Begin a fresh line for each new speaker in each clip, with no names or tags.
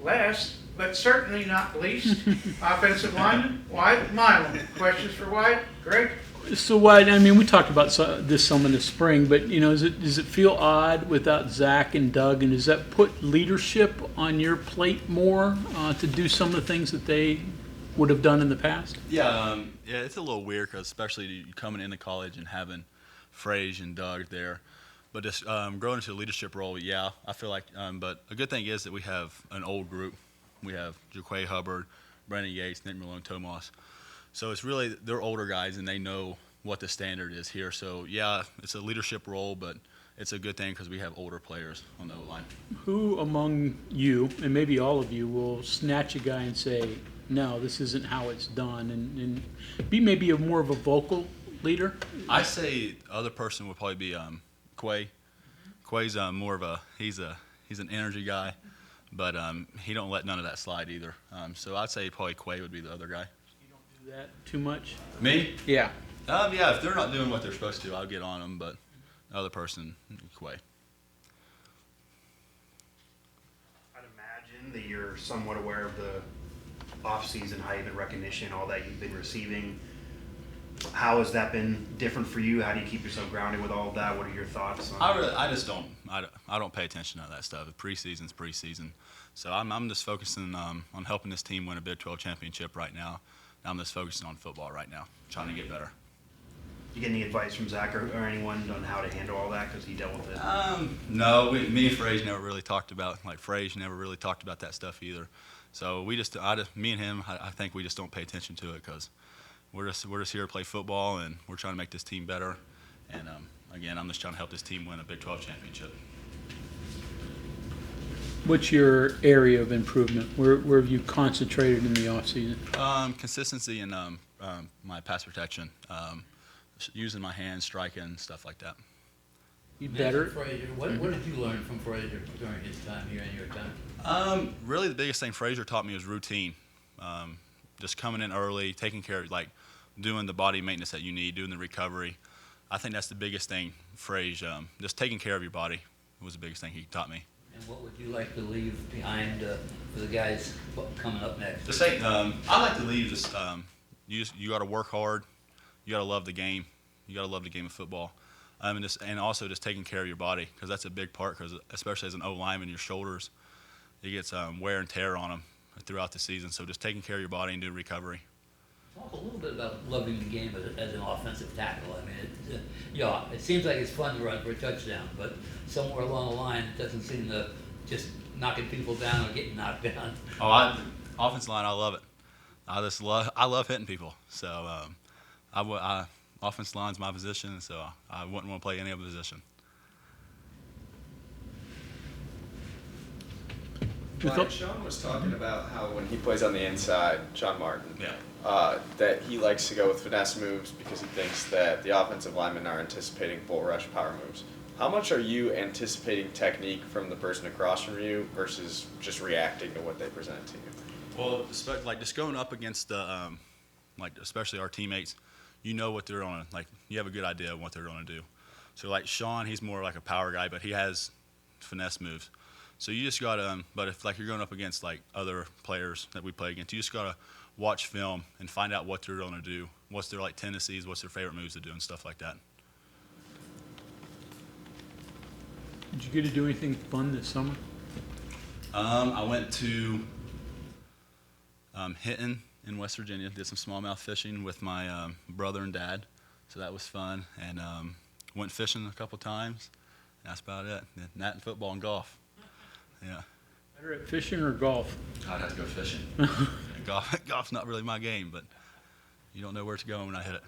last, but certainly not least, offensive lineman Wyatt Milum. Questions for Wyatt? Greg?
So Wyatt, I mean, we talked about this some in the spring, but does it feel odd without Zach and Doug, and does that put leadership on your plate more to do some of the things that they would have done in the past?
Yeah, it's a little weird, because especially coming into college and having Frage and Doug there. But just growing into a leadership role, yeah, I feel like. But a good thing is that we have an old group. We have Jaquay Hubbard, Brandon Yates, Nick Malone, Tomas. So it's really, they're older guys, and they know what the standard is here. So, yeah, it's a leadership role, but it's a good thing because we have older players on the O-line.
Who among you, and maybe all of you, will snatch a guy and say, no, this isn't how it's done, and be maybe more of a vocal leader?
I say the other person would probably be Quay. Quay's more of he's an energy guy, but he don't let none of that slide either. So I'd say probably Quay would be the other guy.
That too much?
Me?
Yeah.
Yeah, if they're not doing what they're supposed to, I'll get on them, but the other person, Quay.
I'd imagine that you're somewhat aware of the offseason hype and recognition, all that you've been receiving. How has that been different for you? How do you keep yourself grounded with all of that? What are your thoughts on
I just don't. I don't pay attention to that stuff. Preseason's preseason. So I'm just focusing on helping this team win a Big 12 championship right now. I'm just focusing on football right now, trying to get better.
You get any advice from Zach or anyone on how to handle all that because he dealt with it?
No, me and Frage never really talked about that stuff either. So me and him, I think we just don't pay attention to it because we're just here to play football, and we're trying to make this team better. And again, I'm just trying to help this team win a Big 12 championship.
What's your area of improvement? Where have you concentrated in the offseason?
Consistency in my pass protection, using my hands, striking, stuff like that.
You better.
Frazier, what did you learn from Frazier during his time here and your time?
Really, the biggest thing Frazier taught me was routine. Just coming in early, taking care of, doing the body maintenance that you need, doing the recovery. I think that's the biggest thing, Frazier. Just taking care of your body was the biggest thing he taught me.
And what would you like to leave behind for the guys coming up next?
Just say, I like to leave this. You got to work hard. You got to love the game. You got to love the game of football, and also just taking care of your body, because that's a big part. Because especially as an O lineman, your shoulders, it gets wear and tear on them throughout the season. So just taking care of your body and doing recovery.
Talk a little bit about loving the game as an offensive tackle. I mean, it seems like it's fun to run for a touchdown, but somewhere along the line, it doesn't seem to just knocking people down or getting knocked down.
Offensive line, I love it. I love hitting people. So offensive line's my position, so I wouldn't want to play any other position.
Wyatt, Sean was talking about how when he plays on the inside, Sean Martin, that he likes to go with finesse moves because he thinks that the offensive linemen are anticipating bull rush power moves. How much are you anticipating technique from the person across from you versus just reacting to what they present to you?
Well, just going up against the, especially our teammates, you know what they're going to, you have a good idea of what they're going to do. So Sean, he's more like a power guy, but he has finesse moves. So you just got to, but if you're going up against other players that we play against, you just got to watch film and find out what they're going to do, what's their tendencies, what's their favorite moves to do, and stuff like that.
Did you get to do anything fun this summer?
I went to Hinton in West Virginia, did some smallmouth fishing with my brother and dad, so that was fun, and went fishing a couple times. That's about it. That and football and golf. Yeah.
Better at fishing or golf?
I'd have to go fishing. Golf's not really my game, but you don't know where to go when I hit it.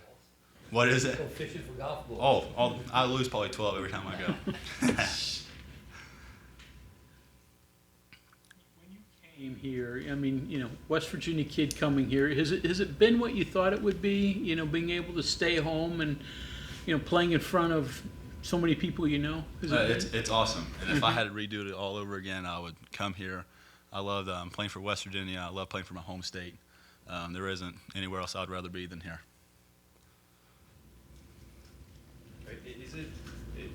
What is it?
Go fishing for golf balls.
I lose probably 12 every time I go.
When you came here, I mean, West Virginia kid coming here, has it been what you thought it would be? Being able to stay home and, playing in front of so many people
It's awesome. And if I had to redo it all over again, I would come here. I love playing for West Virginia. I love playing for my home state. There isn't anywhere else I'd rather be than here.
Is it,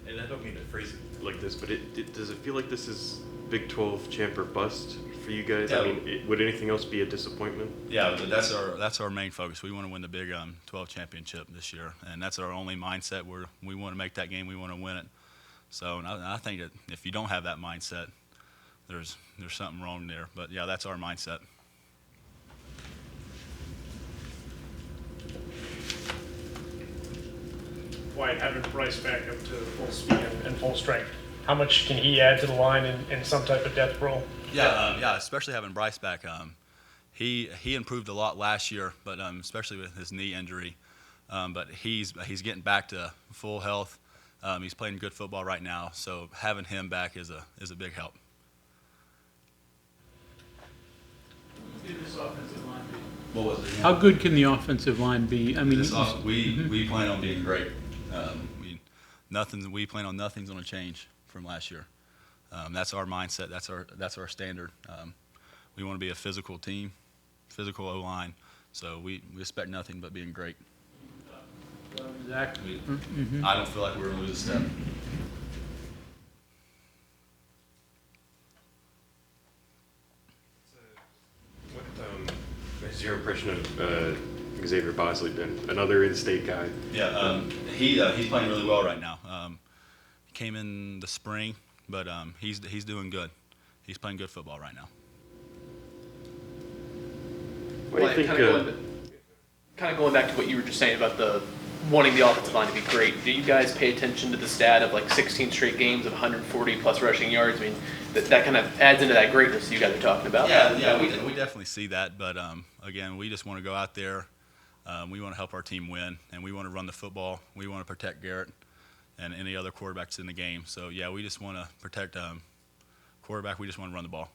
and I don't mean to phrase it like this, but does it feel like this is Big 12 champ or bust for
for you guys?
Yeah.
I mean, would anything else be a disappointment?
Yeah, but that's our main focus. We want to win the Big 12 championship this year, and that's our only mindset. We want to make that game. We want to win it. So and I think that if you don't have that mindset, there's something wrong there. But yeah, that's our mindset.
Wyatt, having Bryce back up to full speed and full strength, how much can he add to the line in some type of depth role?
Yeah, especially having Bryce back. He improved a lot last year, but especially with his knee injury. But he's getting back to full health. He's playing good football right now, so having him back is a big help. What was it?
How good can the offensive line be? I mean,
we plan on being great. We plan on nothing's going to change from last year. That's our mindset. That's our standard. We want to be a physical team, physical O-line. So we expect nothing but being great.
Exactly.
I don't feel like we're going to lose a step.
What has your impression of Xavier Bosley been? Another in-state guy.
Yeah, he's playing really well right now. He came in the spring, but he's doing good. He's playing good football right now.
What do you think?
Kind of going back to what you were just saying about the wanting the offensive line to be great. Do you guys pay attention to the stat of like 16 straight games of 140 plus rushing yards? I mean, that kind of adds into that greatness you guys are talking about.
Yeah, we definitely see that. But again, we just want to go out there. We want to help our team win, and we want to run the football. We want to protect Garrett and any other quarterbacks in the game. So yeah, we just want to protect quarterback. We just want to run the ball.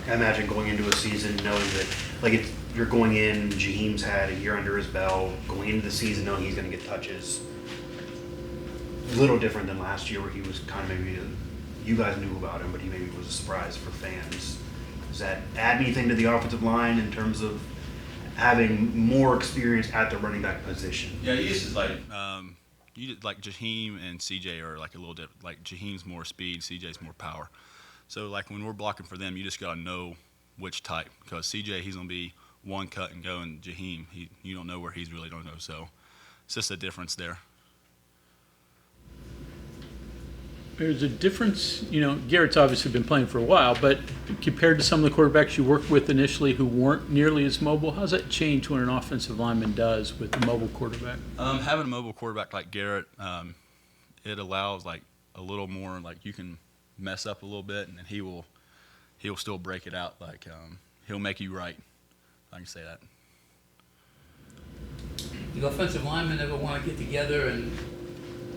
I imagine going into a season knowing that, like, you're going in, Jaheim's had a year under his belt, going into the season knowing he's going to get touches. A little different than last year where he was kind of maybe, you guys knew about him, but he maybe was a surprise for fans. Does that add anything to the offensive line in terms of having more experience at the running back position?
Yeah, you just like Jaheim and CJ are like a little different. Like Jaheim's more speed, CJ's more power. So like when we're blocking for them, you just gotta know which type, because CJ, he's gonna be one cut and go, and Jaheim, you don't know where he's really gonna go. So it's just a difference there.
there's a difference. You know, Garrett's obviously been playing for a while, but compared to some of the quarterbacks you worked with initially who weren't nearly as mobile, how's that change when an offensive lineman does with a mobile quarterback?
Having a mobile quarterback like Garrett, it allows like a little more, like you can mess up a little bit and he'll still break it out. Like he'll make you right. I can say that.
The offensive linemen ever want to get together and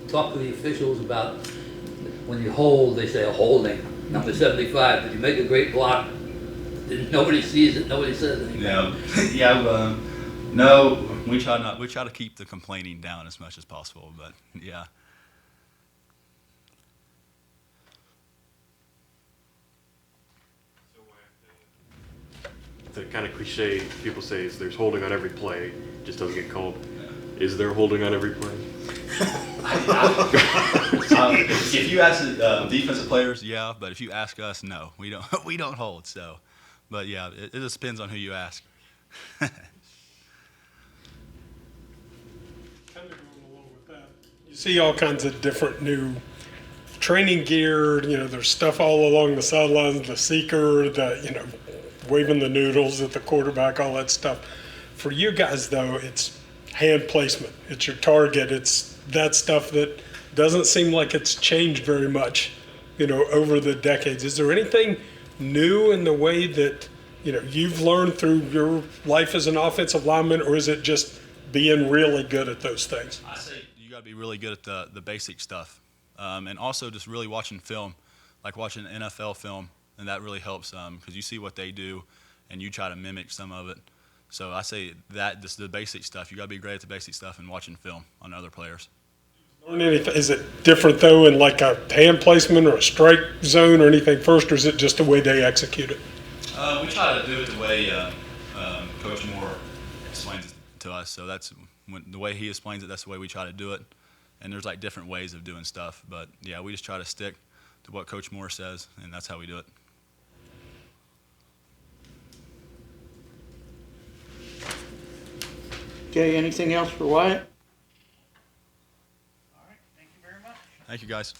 talk to the officials about when you hold, they say a holding, number 75, but you make a great block, nobody sees it, nobody says anything.
Yeah, no, we try to keep the complaining down as much as possible, but yeah.
The kind of cliche people say is there's holding on every play, just doesn't get called. Is there holding on every play?
If you ask defensive players, yeah, but if you ask us, no, we don't hold. So, but yeah, it just depends on who you ask.
Kind of going along with that. You see all kinds of different new training gear. You know, there's stuff all along the sidelines, the seeker, waving the noodles at the quarterback, all that stuff. For you guys, though, it's hand placement. It's your target. It's that stuff that doesn't seem like it's changed very much, over the decades. Is there anything new in the way that, you've learned through your life as an offensive lineman, or is it just being really good at those things?
I say you got to be really good at the basic stuff, and also just really watching film, like watching NFL film, and that really helps because you see what they do, and you try to mimic some of it. So I say that just the basic stuff. You got to be great at the basic stuff and watching film on other players.
Learn anything? Is it different though in like a hand placement or a strike zone or anything first, or is it just the way they execute it?
We try to do it the way Coach Moore explains it to us. So the way he explains it, that's the way we try to do it. And there's like different ways of doing stuff, but yeah, we just try to stick to what Coach Moore says, and that's how we do it.
Okay, anything else for Wyatt?
All right, thank you very much.
Thank you, guys.